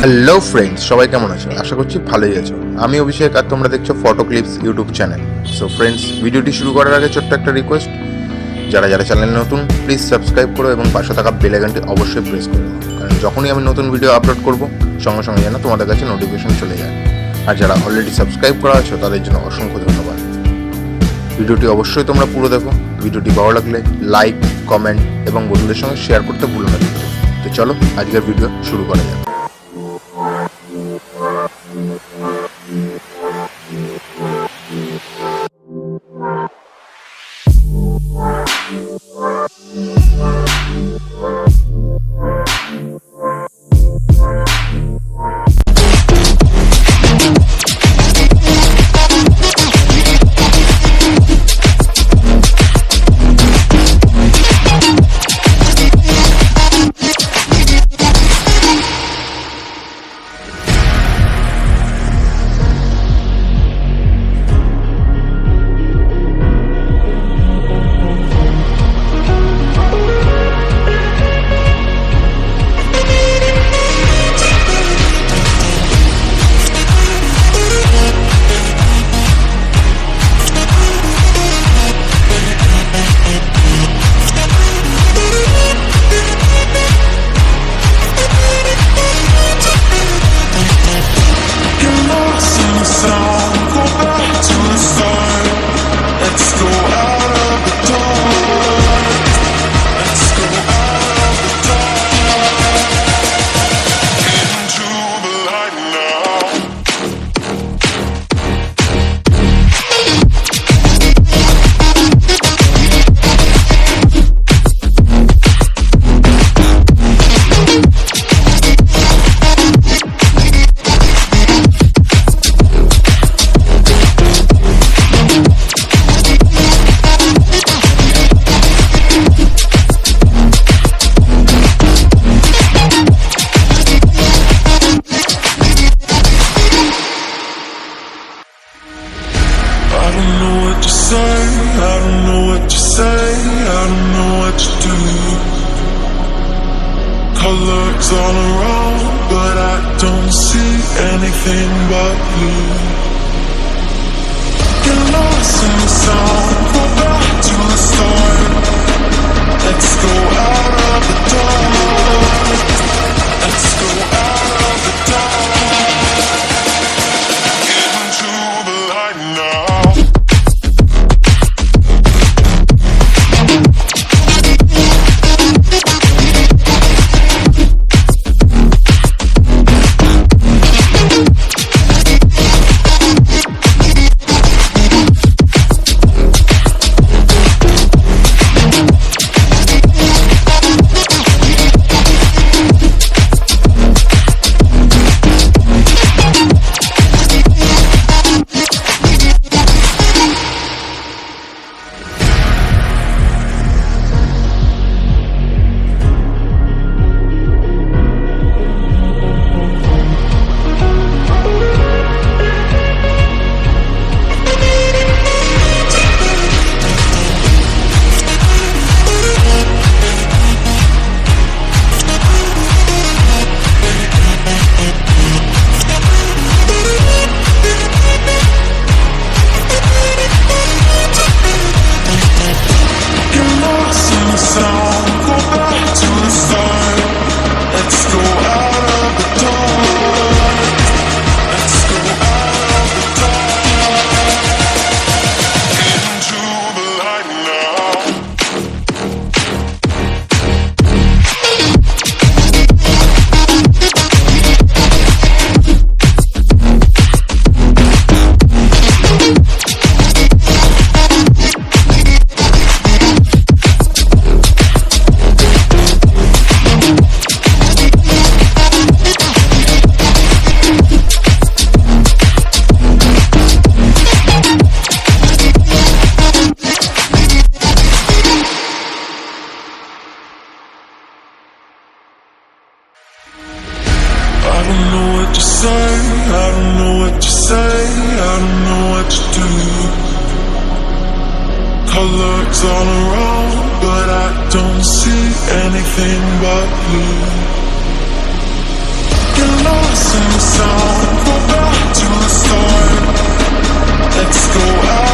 Hello friends, সবাই কেমন আছো? আশা করছি ভালোই আছো। আমি অভিষেক আর তোমরা দেখছো photo clips YouTube channel. So friends, ভিডিওটি শুরু করার আগে ছোট্ট একটা রিকোয়েস্ট, যারা যারা চ্যানেলে নতুন প্লিজ সাবস্ক্রাইব করো এবং পাশে থাকা বেল আইকনটি অবশ্যই প্রেস করো, কারণ যখনই আমি নতুন ভিডিও আপলোড করব সঙ্গে সঙ্গে যেন তোমাদের কাছে নোটিফিকেশন চলে যায়। আর যারা অলরেডি সাবস্ক্রাইব করা আছো তাদের জন্য অসংখ্য ধন্যবাদ। ভিডিওটি অবশ্যই তোমরা পুরো দেখো। ভিডিওটি ভালো লাগলে লাইক, কমেন্ট এবং বন্ধুদের সঙ্গে শেয়ার করতে ভুলো না। তো চলো আজকের ভিডিও শুরু করা যাক। Colors all around, but I don't see anything but blue. Get lost in the sound, go back to the start. Let's go out of the dark. Let's go out of the dark. Get into the light now. Colors all around, but I don't see anything anything but you. Get lost in the sound, go back to the start. Let's go out